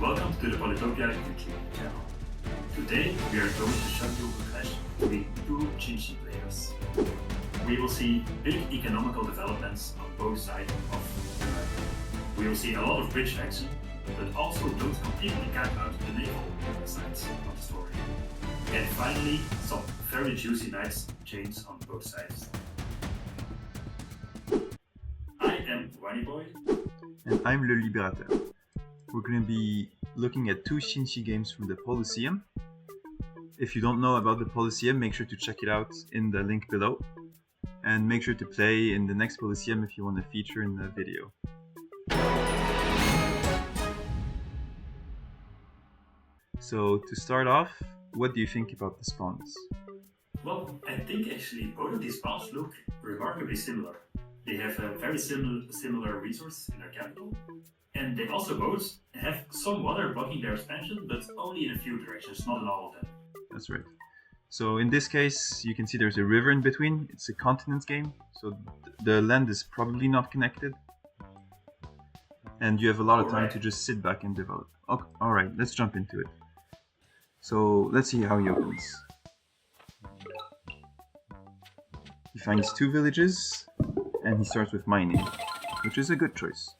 Welcome to the Polytopia YouTube channel. Today we are going to show you a clash between two Xin-xi players. We will see big economical developments on both sides of the map. We will see a lot of bridge action, but also don't completely cut out the naval sides of the story. And finally, some very juicy knights chains on both sides. I am Wannyboy. And I'm Leliberateur. We're going to be looking at two Xin-xi games from the POLYSSEUM. If you don't know about the POLYSSEUM, make sure to check it out in the link below. And make sure to play in the next POLYSSEUM if you want to feature in the video. So to start off, what do you think about the spawns? Well, I think actually both of these spawns look remarkably similar. They have a very similar resource in their capital, and they also both have some water blocking their expansion, but only in a few directions, not in all of them. That's right. So in this case, you can see there's a river in between. It's a continent game, so the land is probably not connected. And you have a lot of time to just sit back and develop. Okay, alright, let's jump into it. So let's see how he opens. He finds two villages, and he starts with mining, which is a good choice.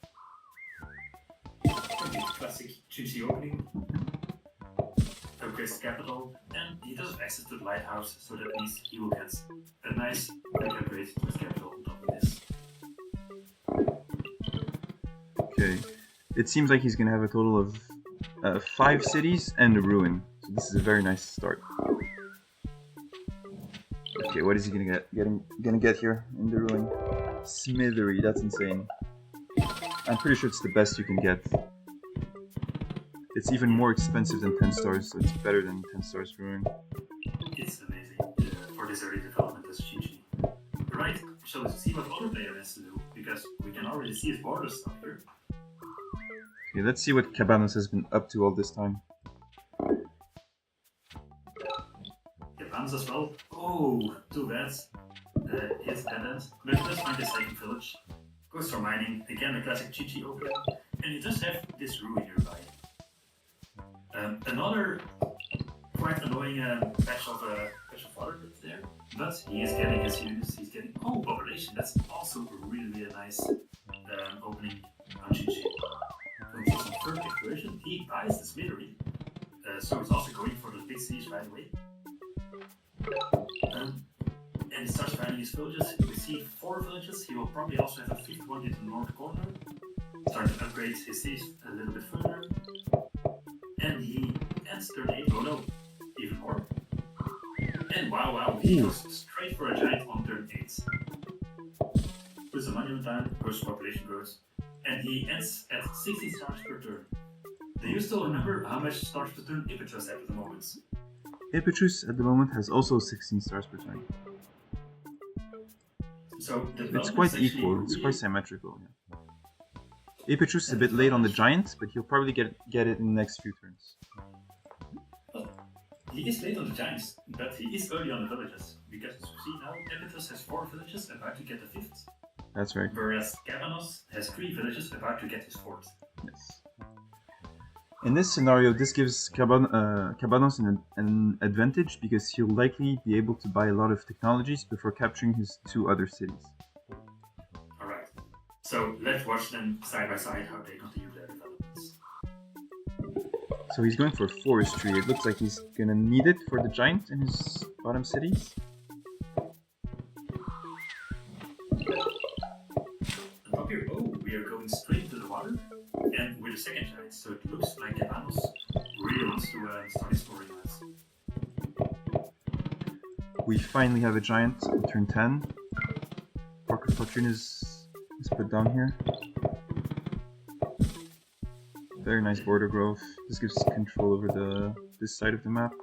Classic Xin-xi opening. Upgrades the capital, and he does have access to the lighthouse, so that means he will get a nice big upgrade to his capital on top of this. Okay, it seems like he's gonna have a total of 5 cities and a ruin. So this is a very nice start. Okay, what is he gonna get here in the ruin? Smithery, that's insane. I'm pretty sure it's the best you can get. It's even more expensive than 10 stars, so it's better than 10 stars ruin. It's amazing for this early development as Xin-xi. Right, so let's see what other player has to do, because we can already see his borders up here. Okay, let's see what Kabanos has been up to all this time. Kabanos as well. Oh, too bad. His dead end. But he does find his second village. Goes for mining, again a classic Xin-xi opening. And he does have this ruin nearby. Another quite annoying patch of water that's there. But he is getting his units, he's getting population. That's also a really nice opening on Xin-xi. Going for some further exploration, he buys the smithery. So he's also going for the big cities right away. And he starts finding his villages. We see 4 villages. He will probably also have a 5th one in the north corner. Start to upgrade his cities a little bit further. And he ends turn 8. Oh no, even more. And wow, he goes straight for a giant on turn 8. Puts the money on time, goes population growth. And he ends at 60 stars per turn. Do you still remember how much stars per turn Ipetrus had at the moment? Ipetrus at the moment has also 16 stars per turn. So it's quite equal, it's quite symmetrical. Yeah. Ipetrus is a bit late on the giant, but he'll probably get it in the next few turns. Well, he is late on the giants, but he is early on the villages. Because as you see now, Ipetrus has 4 villages about to get the 5th. That's right. Whereas Kabanos has 3 villages about to get his 4th. Yes. In this scenario, this gives Kabanos an advantage because he'll likely be able to buy a lot of technologies before capturing his 2 other cities. Alright, so let's watch them side by side how they continue their developments. So he's going for forestry. It looks like he's gonna need it for the giant in his bottom cities. And up here, we are going straight to the water. And with a second giant, so it looks like Kabanos really wants to start exploring that. We finally have a giant on turn 10. Pocket Fortune is put down here. Very nice border growth. This gives control over this side of the map.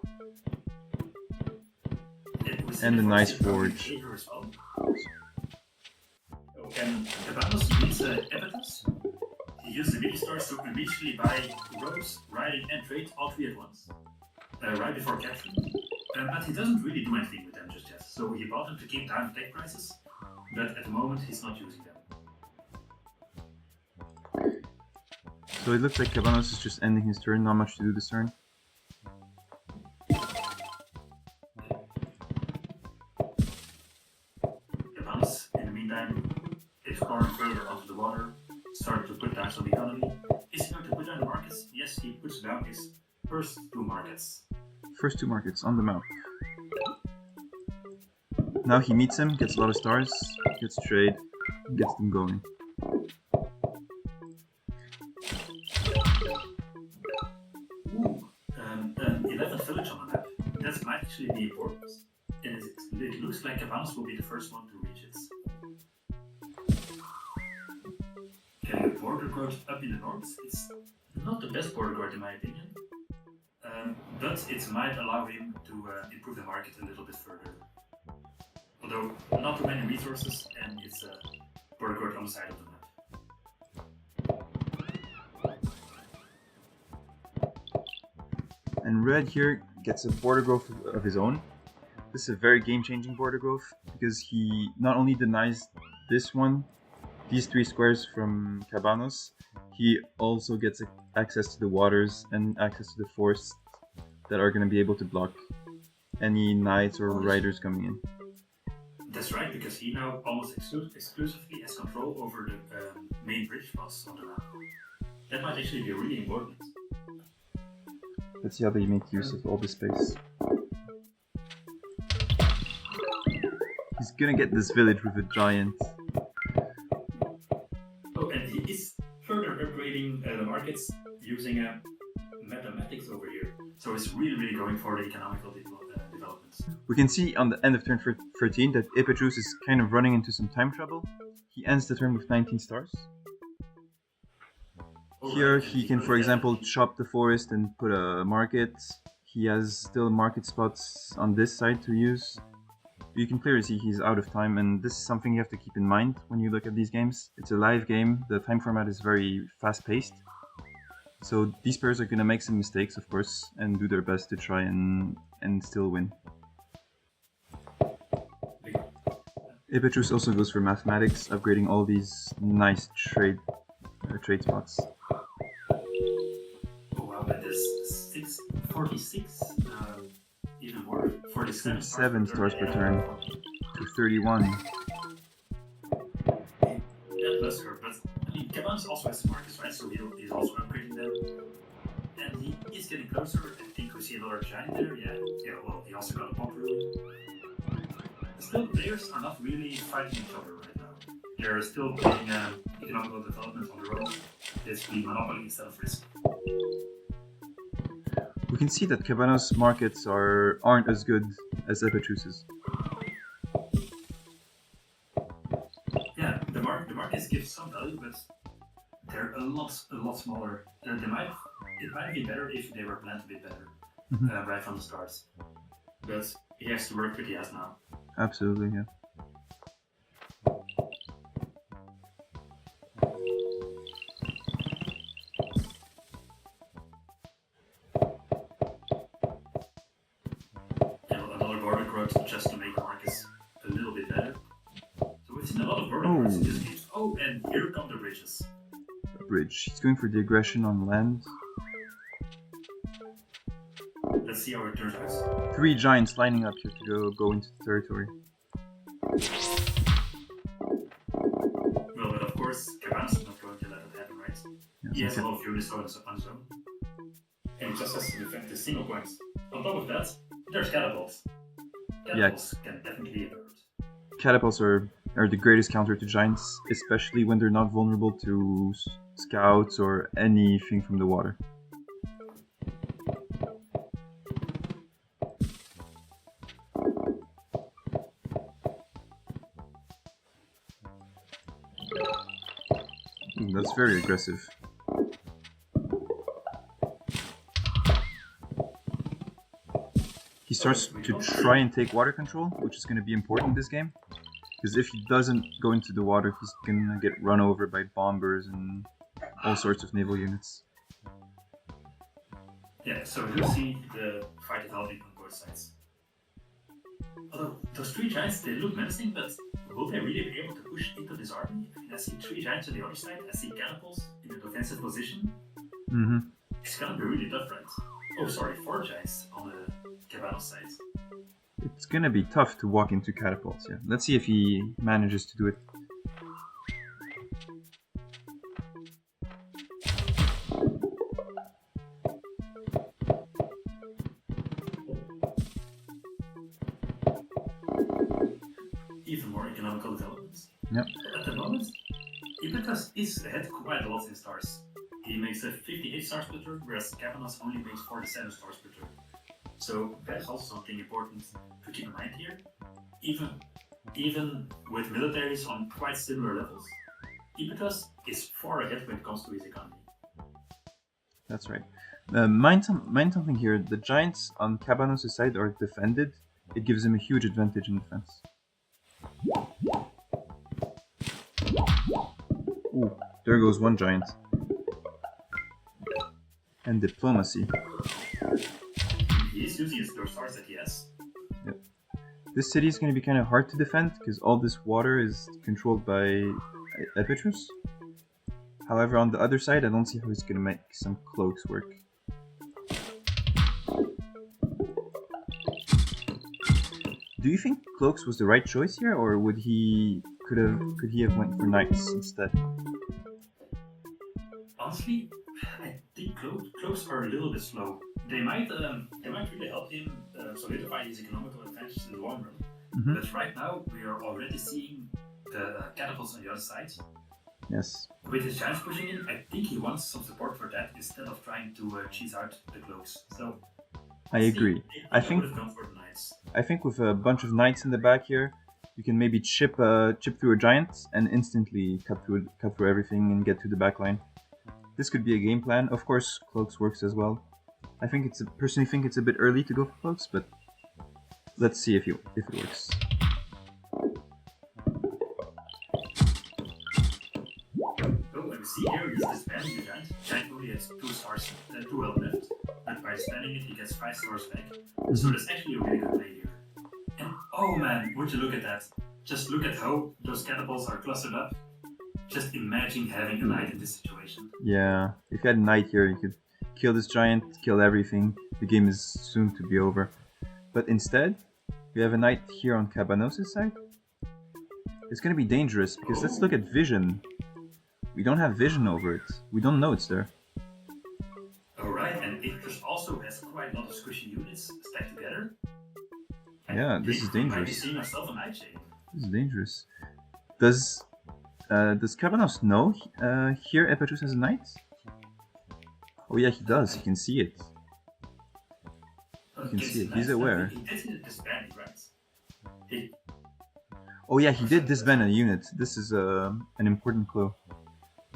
And a nice forge. And Kabanos needs evidence. He uses the mini stores to immediately buy roads, riding, and trade all 3 at once, right before capturing. But he doesn't really do anything with them just yet. So he bought them to keep down tech prices, but at the moment he's not using them. So it looks like Kabanos is just ending his turn, not much to do this turn. Kabanos, in the meantime, exploring further onto the water, started to put down some economy. Is he going to put down the markets? Yes, he puts down his first 2 markets. First 2 markets on the map. Now he meets him, gets a lot of stars, gets trade, gets them going. Ooh, an 11th village on the map. That might actually be important. And it looks like Kabanos will be the first one to reach it. Getting a border guard up in the north, it's not the best border guard in my opinion. But it might allow him to improve the market a little bit further. Although not too many resources, and it's a border guard on the side of the map. And red here gets a border growth of his own. This is a very game-changing border growth because he not only denies this one, these 3 squares from Kabanos, he also gets access to the waters and access to the forests that are going to be able to block any knights or riders coming in. That's right, because he now almost exclusively has control over the main bridge spots on the map. That might actually be really important. Let's see how they make use of all this space. He's gonna get this village with a giant. Oh, and he is further upgrading the markets using mathematics over here. So it's really going for the economical developments. We can see on the end of turn 13 that Ipetrus is kind of running into some time trouble. He ends the turn with 19 stars. Here he can, for example, chop the forest and put a market. He has still market spots on this side to use. You can clearly see he's out of time, and this is something you have to keep in mind when you look at these games. It's a live game, the time format is very fast-paced. So these players are going to make some mistakes, of course, and do their best to try and still win. Ipetrus also goes for mathematics, upgrading all these nice trade spots. Oh wow, that is 46, even more, 47 stars per turn to 31. Yeah, that's her, but I mean, Kabanos also has the markets, right? So he's also upgrading them. And he is getting closer. I think we see another giant there, yeah. Yeah, well, he also got a pop rule. Still, players are not really fighting each other right now. They're still playing economical development on their own. Basically, monopoly instead of risk. We can see that Kabanos' markets aren't as good as Ipetrus's. Yeah, the markets give some value, but they're a lot smaller. It might be better if they were planned a bit better right from the start. But he has to work with what he has now. Absolutely, yeah. Another border growth just to make markets a little bit better. So we've seen a lot of border growths in this game. Oh, and here come the bridges. A bridge. He's going for the aggression on land. Let's see how it turns out. 3 giants lining up here to go into the territory. Well, but of course, Kabanos is not going to let it happen, right? Yeah, He has a lot of units on his own. And he just has to defend the single points. On top of that, there's catapults. Catapults can definitely be hurt. Catapults are the greatest counter to giants, especially when they're not vulnerable to scouts or anything from the water. That's very aggressive. He starts to try and take water control, which is going to be important in this game. Because if he doesn't go into the water, he's going to get run over by bombers and all sorts of naval units. Yeah, so you'll see the fight developing on both sides. Although, those 3 giants, they look menacing, but will they really be able to push into this army? I mean, I see 3 giants on the other side, I see catapults in a defensive position. Mm-hmm. It's gonna be really tough, right? Oh, sorry, 4 giants on the Kabanos side. It's gonna be tough to walk into catapults, yeah. Let's see if he manages to do it. Even more economical developments. Yep. At the moment, Ipetas is ahead quite a lot in stars. He makes a 58 stars per turn, whereas Kabanos only makes 47 stars per turn. So that's also something important to keep in mind here. Even with militaries on quite similar levels, Ipetas is far ahead when it comes to his economy. That's right. Mind something here. The giants on Kabanos' side are defended. It gives him a huge advantage in defense. Ooh, there goes one giant. And diplomacy. He is using those stars that he has. Yep. This city is going to be kind of hard to defend because all this water is controlled by Epetrus. However, on the other side, I don't see how he's going to make some cloaks work. Do you think cloaks was the right choice here, or could he have went for knights instead? Honestly, I think cloaks are a little bit slow. They might really help him solidify his economical advantage in the long run. Mm-hmm. But right now, we are already seeing the catapults on the other side. Yes. With his giants pushing in, I think he wants some support for that instead of trying to cheese out the cloaks. So I agree. I think would have gone for the knights. I think with a bunch of knights in the back here, you can maybe chip through a giant and instantly cut through everything and get to the back line. This could be a game plan. Of course, cloaks works as well. I think personally think it's a bit early to go for cloaks, but let's see if it works. Oh, and we see here he's disbanding the giant. Giant only has 2 stars, 2 health left, but by disbanding it, he gets 5 stars back. So that's actually a really good play here. And oh man, would you look at that? Just look at how those catapults are clustered up. Just imagine having a knight in this situation. Yeah, if you had a knight here, you could kill this giant, kill everything. The game is soon to be over. But instead, we have a knight here on Kabanos' side. It's gonna be dangerous because let's look at vision. We don't have vision over it. We don't know it's there. Alright, and it just also has quite a lot of squishy units stacked together. Yeah, this is dangerous. We might be seeing ourselves a night chain. This is dangerous. Does Kabanos know here Epetrus has a knight? Oh yeah, he does. He can see it. You can see it. He's aware. He did disband, right? Oh yeah, he did disband a unit. This is an important clue.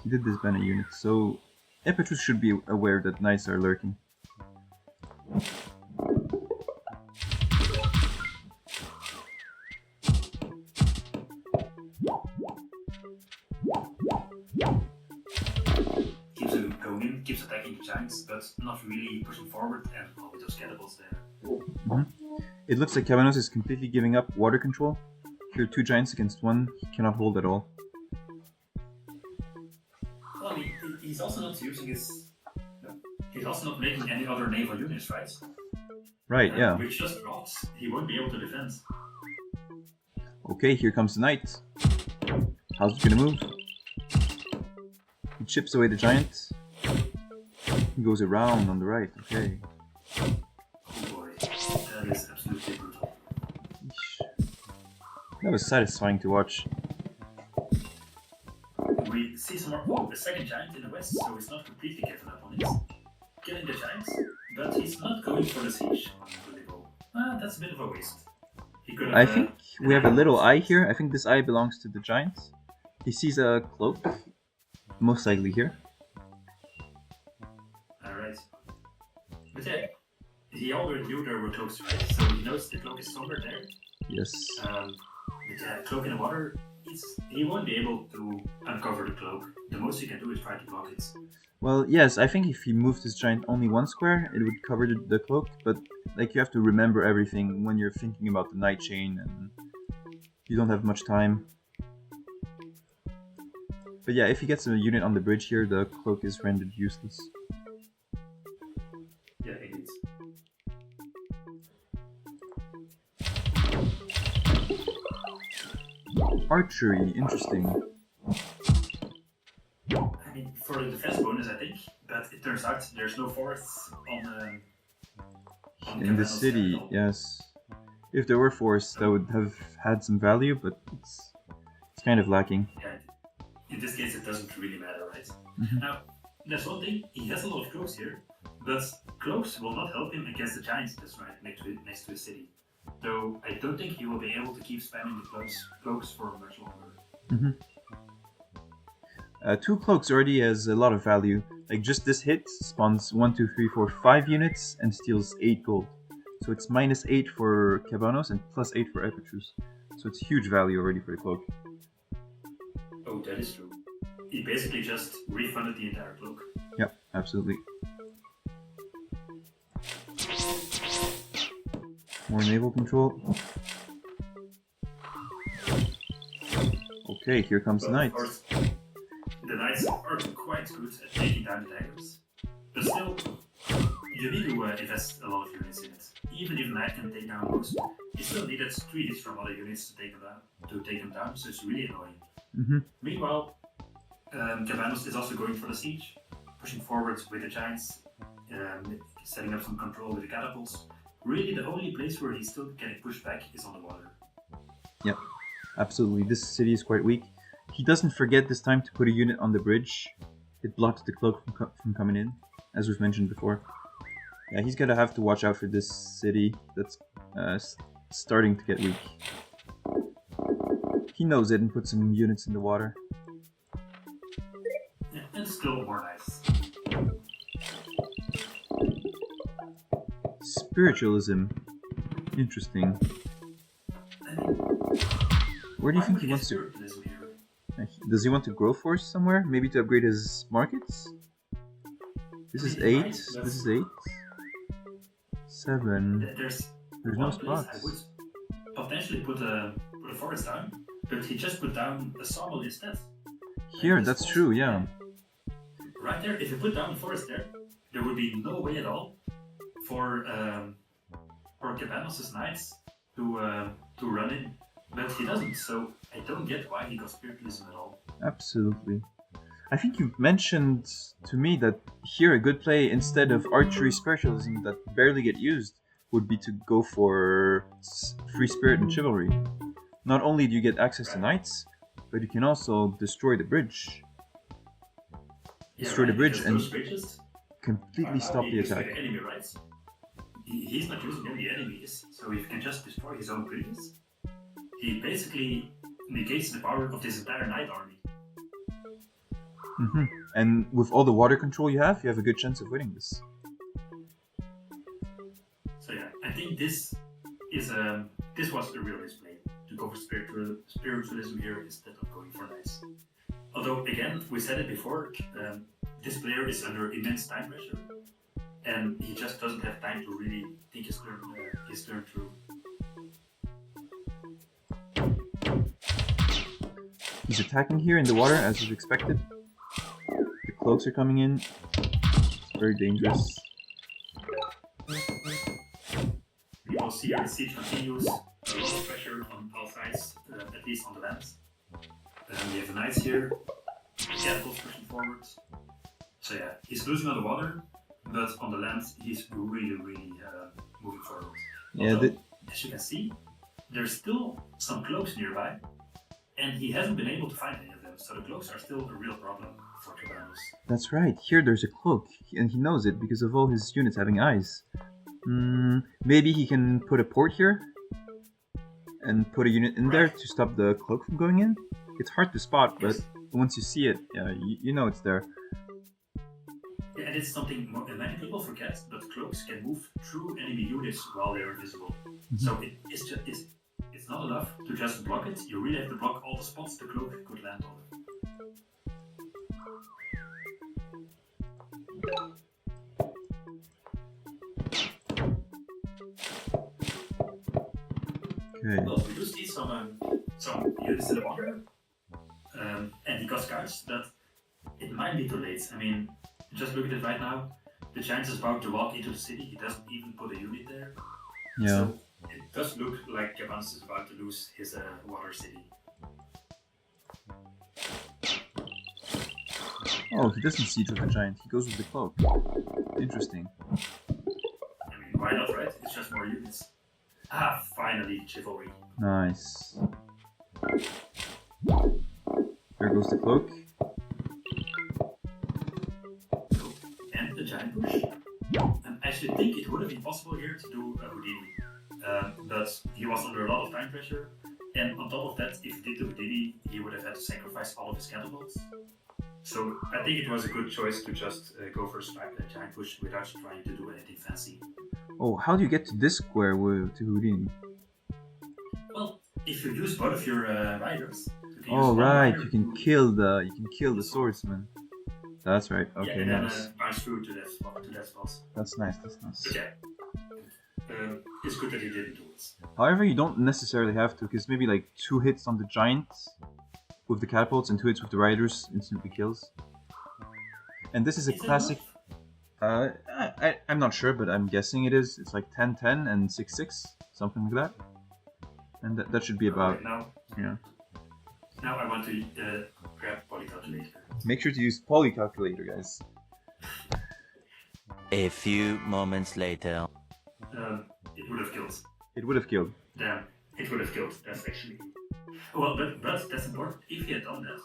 He did disband a unit, so Epetrus should be aware that knights are lurking. Keeps him going in, keeps attacking the giants, but not really pushing forward, and all with those catapults there. Mm-hmm. It looks like Kabanos is completely giving up water control. Here, 2 giants against 1, he cannot hold at all. Well, he's also not using his... No, he's also not making any other naval units, right? Right, yeah. Which just drops. He won't be able to defend. Okay, here comes the knight. How's it gonna move? He chips away the giant. He goes around on the right, okay. Oh boy, that is absolutely brutal. Eesh. That was satisfying to watch. We see some more. Oh, the second giant in the west, so he's not completely given up on it. Killing the giants, but he's not going for the siege on Leliberateur. That's a bit of a waste. He could have, I think we have a little eye here. I think this eye belongs to the giant. He sees a cloak, most likely here. Alright. But yeah, he already knew there were cloaks, right? So he knows the cloak is somewhere there. Yes. With the cloak in the water, he won't be able to uncover the cloak. The most he can do is try to block it. Well, yes, I think if he moved his giant only 1 square, it would cover the cloak, but like you have to remember everything when you're thinking about the night chain and you don't have much time. But yeah, if he gets a unit on the bridge here, the cloak is rendered useless. Archery, interesting. I mean, for the defense bonus, I think, but it turns out there's no forests on In the Kabanos city, at all. yes. If there were forests, that would have had some value, but it's kind of lacking. Yeah, in this case, it doesn't really matter, right? Mhm. Now, there's one thing, he has a lot of cloaks here, but cloaks will not help him against the giants that's right next to his city. Though I don't think he will be able to keep spamming the cloaks for much longer. 2 cloaks already has a lot of value. Like just this hit spawns 1, 2, 3, 4, 5 units and steals 8 gold. So it's -8 for Kabanos and +8 for Epitrus. So it's huge value already for the cloak. Oh, that is true. He basically just refunded the entire cloak. Yep, absolutely. More naval control. Okay, here comes the But of knight. course, the knights are quite good at taking down the daggers. But still, you need to invest a lot of units in it. Even if the knight can take down most, you still needed 3 hits from other units to take them down, so it's really annoying. Meanwhile, Kabanos is also going for the siege, pushing forward with the giants, setting up some control with the catapults. Really, the only place where he's still getting pushed back is on the water. Yep, absolutely. This city is quite weak. He doesn't forget this time to put a unit on the bridge. It blocks the cloak from coming in, as we've mentioned before. Yeah, he's gonna have to watch out for this city that's starting to get weak. He knows it and puts some units in the water. Yeah, and still more nice. Spiritualism. Interesting. Where do you think he wants to... Spiritualism here? Does he want to grow force somewhere? Maybe to upgrade his markets? This is 8. This is 8. 7. There's no one place spots. I would potentially put a forest down, but he just put down a sawmill instead. Here, that's true, yeah. Right there, if you put down a forest there would be no way at all for Kabanos' knights to run in. But he doesn't, so I don't get why he got spiritualism at all. Absolutely. I think you mentioned to me that here a good play instead of archery spiritualism that barely get used would be to go for free spirit and chivalry. Not only do you get access to knights, but you can also destroy the bridge. Destroy the bridge and completely stop the attack. The enemy, right? He's not using any enemies, so if he can just destroy his own bridges, he basically negates the power of this entire knight army. And with all the water control you have a good chance of winning this. So yeah, I think this was a real display to go for spiritualism here instead of going for knights. Although again, we said it before, this player is under immense time pressure, and he just doesn't have time to really think his turn through. He's attacking here in the water as was expected. The cloaks are coming in. It's very dangerous. We will see our siege continues. A lot of pressure on all sides, at least on the land. We have the knights here. Catapults pushing forward. So yeah, he's losing on the water, but on the land he's really moving forward. Yeah, Although, as you can see, there's still some cloaks nearby, and he hasn't been able to find any of them, so the cloaks are still a real problem for Kabanos. That's right. Here there's a cloak, and he knows it because of all his units having eyes. Maybe he can put a port here and put a unit in there to stop the cloak from going in. It's hard to spot, but once you see it, you know it's there. Yeah, and it's something many people forget, but cloaks can move through enemy units while they are invisible. So it's not enough to just block it, you really have to block all the spots the cloak could land on. Okay. Well, we do see some units in the water, and he got scouts, but it might be too late. I mean, just look at it right now. The giant is about to walk into the city, he doesn't even put a unit there. Yeah. So it does look like Kabanos is about to lose his water city. Oh, he doesn't siege with the giant, he goes with the cloak. Interesting. I mean, why not, right? It's just more units. Ah, finally, chivalry. Nice. There goes the cloak. And the giant push. And I actually think it would have been possible here to do a Houdini. But he was under a lot of time pressure. And on top of that, if he did the Houdini, he would have had to sacrifice all of his catapults. So I think it was a good choice to just go for a giant push without trying to do anything fancy. Oh, how do you get to this square to Houdini? Well, if you use both of your riders. Oh right, you can kill the swordsman. That's right. Okay, yeah, and nice. then bounce through to that spot. That's nice. That's nice. But yeah, it's good that he didn't do it. However, you don't necessarily have to, because maybe like 2 hits on the giant with the catapults and 2 hits with the riders instantly kills. And this is a classic. I'm not sure, but I'm guessing it is. It's like 10-10 and 6-6, something like that. And that should be about. Right, now, yeah. Now I want to grab Polytopia. Make sure to use Polycalculator, guys. A few moments later. It would have killed. It would have killed. Damn, it would have killed. That's actually. Well, but that's important. If he had done that,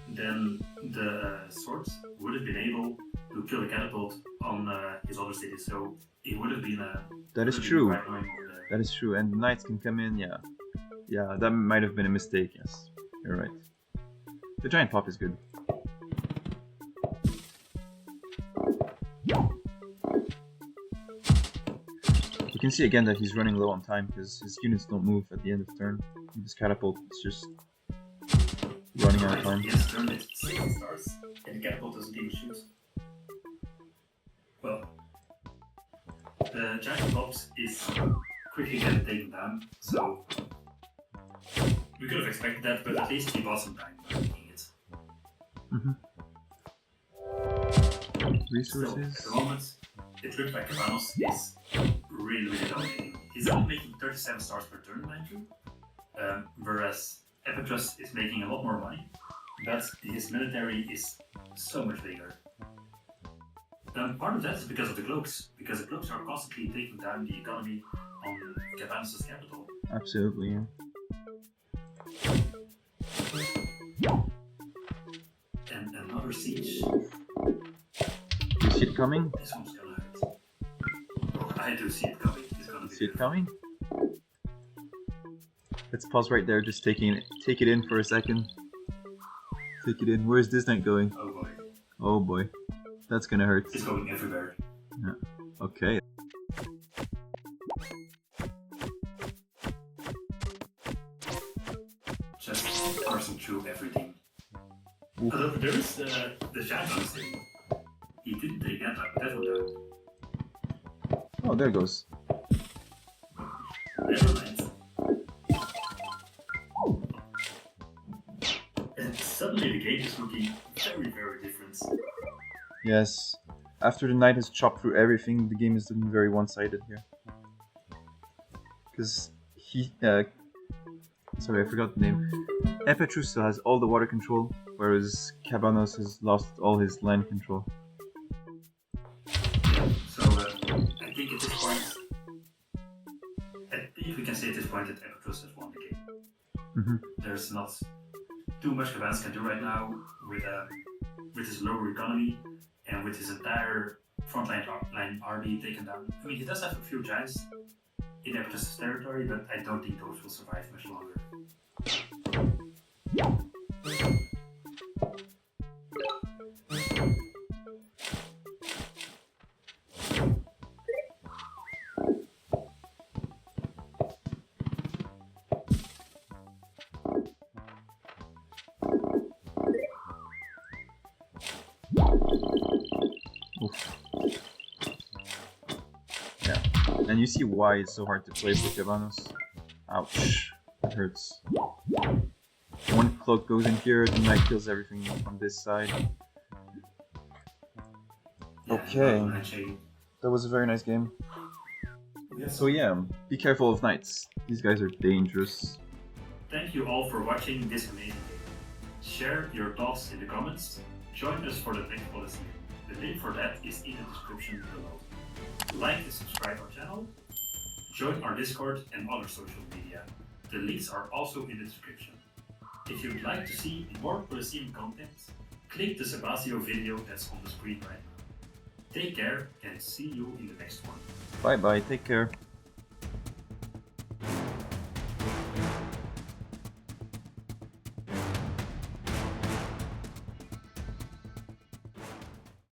then the swords would have been able to kill the catapult on his other city. So it would have been a. That is true. That is true. And the knights can come in. Yeah, yeah. That might have been a mistake. Yes, you're right. The giant pop is good. You can see again that he's running low on time because his units don't move at the end of turn. His catapult is just running out of time. Yes, turn is 6 stars, and the catapult doesn't even shoot. Well, the giant box is quickly getting taken down, so we could have expected that, but at least he bought some time by making it. Resources. So, at the moment, it looks like Kabanos is really dominating. He's only making 37 stars per turn, mind you, whereas Epitrus is making a lot more money, but his military is so much bigger. Part of that is because of the cloaks, because the cloaks are constantly taking down the economy on Kabanos' capital. Absolutely, yeah. And another siege. You see it coming? This one's gonna hurt. Oh, I do see it coming. It's gonna be See it coming? Let's pause right there, just take it in for a second. Take it in. Where's this knight going? Oh boy. Oh boy. That's gonna hurt. It's going everywhere. Yeah. Okay. Just parsing through everything. Oof. Although there is the shadow thing. He didn't take that one down. Oh, there it goes. Never mind. And suddenly the game is looking very different. Yes. After the knight has chopped through everything, the game is looking very one-sided here. Because he... sorry, I forgot the name. Epitrus still has all the water control, whereas Kabanos has lost all his land control. So, I think at this point... I think we can say at this point that Epitrus has won the game. There's not too much Kabanos can do right now with his lower economy and with his entire frontline army taken down. I mean, he does have a few giants in Epitrus' territory, but I don't think those will survive much longer. Oof. Yeah, and you see why it's so hard to play for Kabanos. Ouch, that hurts. One cloak goes in here, the knight kills everything on this side. Okay, that was a very nice game. So yeah, be careful of knights. These guys are dangerous. Thank you all for watching this amazing game. Share your thoughts in the comments. Join us for the next Polytopia. The link for that is in the description below. Like and subscribe our channel. Join our Discord and other social media. The links are also in the description. If you'd like to see more Polytopia content, click the Sebastio video that's on the screen right now. Take care and see you in the next one. Bye bye, take care.